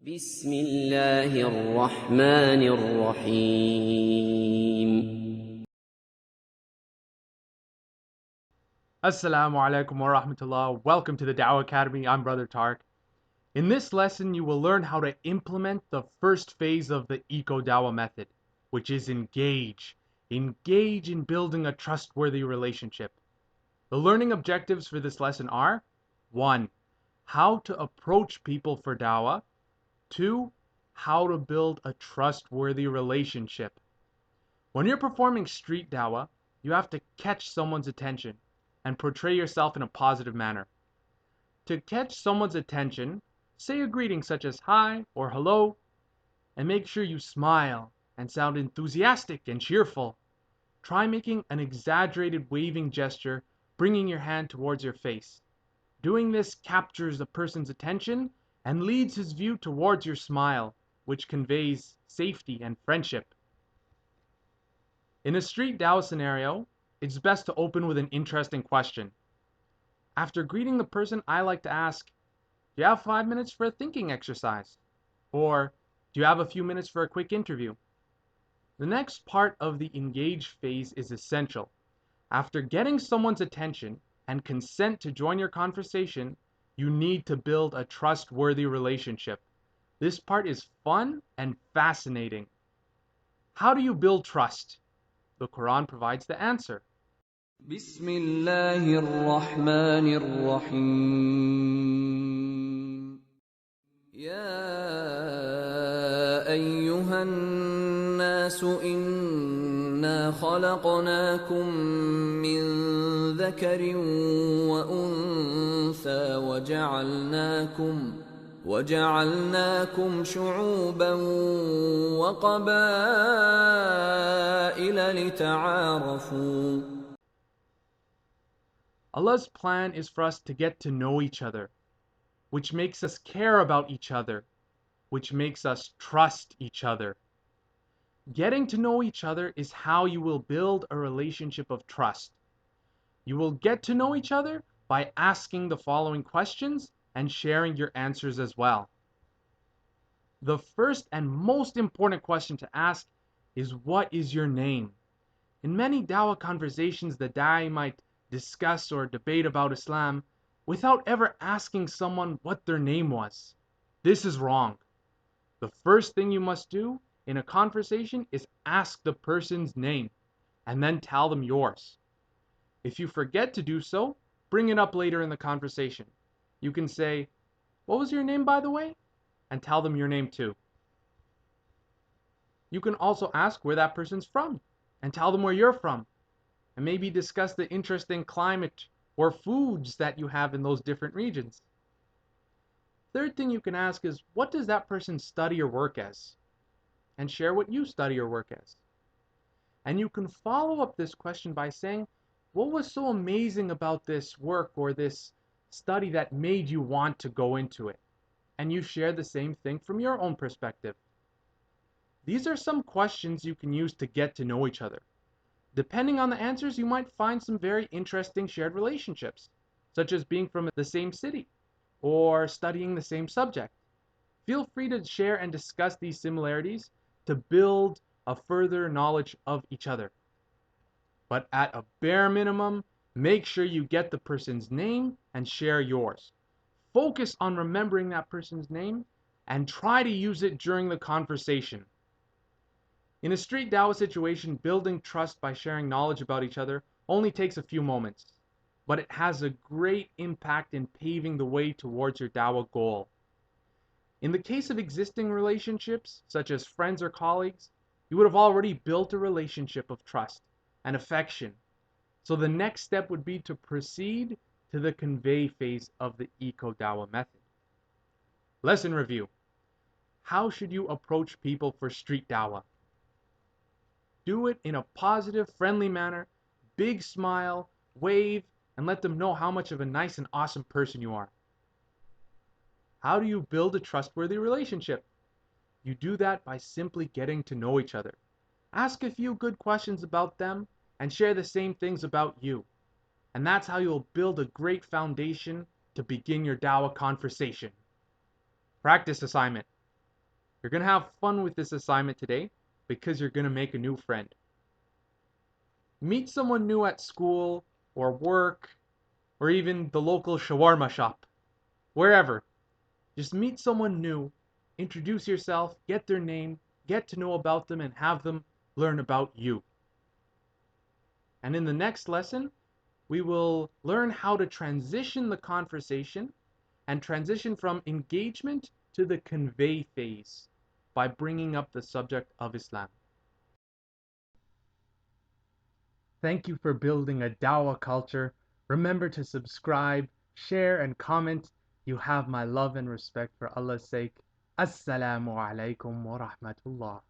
بسم الله الرحمن الرحيم. Assalamu alaikum wa rahmatullah. Welcome to the Dawah Academy. I'm Brother Tark. In this lesson, you will learn how to implement the first phase of the ECO-Dawah method, which is engage. Engage in building a trustworthy relationship. The learning objectives for this lesson are 1. How to approach people for Dawah. 2. How to build a trustworthy relationship. When you're performing street Dawah, you have to catch someone's attention and portray yourself in a positive manner. To catch someone's attention, say a greeting such as hi or hello, and make sure you smile and sound enthusiastic and cheerful. Try making an exaggerated waving gesture, bringing your hand towards your face. Doing this captures the person's attention and leads his view towards your smile, which conveys safety and friendship. In a street Dawah scenario, it's best to open with an interesting question. After greeting the person, I like to ask, do you have 5 minutes for a thinking exercise? Or, do you have a few minutes for a quick interview? The next part of the engage phase is essential. After getting someone's attention and consent to join your conversation, you need to build a trustworthy relationship. This part is fun and fascinating. How do you build trust? The Quran provides the answer. بسم الله الرحمن الرحيم يا أيها الناس إنا خلقناكم من ذكر وأنثى وجعلناكم شعوبا وقبائل لتعارفوا. Allah's plan is for us to get to know each other, which makes us care about each other, which makes us trust each other. Getting to know each other is how you will build a relationship of trust. You will get to know each other by asking the following questions and sharing your answers as well. The first and most important question to ask is, what is your name? In many Dawah conversations, the Da'i might discuss or debate about Islam without ever asking someone what their name was. This is wrong. The first thing you must do in a conversation is ask the person's name and then tell them yours. If you forget to do so, bring it up later in the conversation. You can say, "What was your name, by the way?" and tell them your name too. You can also ask where that person's from and tell them where you're from, and maybe discuss the interesting climate or foods that you have in those different regions. Third thing you can ask is, what does that person study or work as? And share what you study or work as. And you can follow up this question by saying, what was so amazing about this work or this study that made you want to go into it? And you share the same thing from your own perspective. These are some questions you can use to get to know each other. Depending on the answers, you might find some very interesting shared relationships, such as being from the same city or studying the same subject. Feel free to share and discuss these similarities to build a further knowledge of each other. But at a bare minimum, make sure you get the person's name and share yours. Focus on remembering that person's name and try to use it during the conversation. In a street Dawah situation, building trust by sharing knowledge about each other only takes a few moments, but it has a great impact in paving the way towards your Dawah goal. In the case of existing relationships, such as friends or colleagues, you would have already built a relationship of trust and affection. So the next step would be to proceed to the convey phase of the ECO-Dawah method. Lesson review. How should you approach people for street Dawah? Do it in a positive, friendly manner, big smile, wave, and let them know how much of a nice and awesome person you are. How do you build a trustworthy relationship? You do that by simply getting to know each other. Ask a few good questions about them and share the same things about you. And that's how you'll build a great foundation to begin your Dawah conversation. Practice assignment. You're going to have fun with this assignment today because you're going to make a new friend. Meet someone new at school or work or even the local shawarma shop, wherever. Just meet someone new, introduce yourself, get their name, get to know about them, and have them learn about you. And in the next lesson, we will learn how to transition the conversation and transition from engagement to the convey phase by bringing up the subject of Islam. Thank you for building a dawah culture. Remember to subscribe, share, and comment. You have my love and respect for Allah's sake. Assalamu alaikum wa rahmatullah.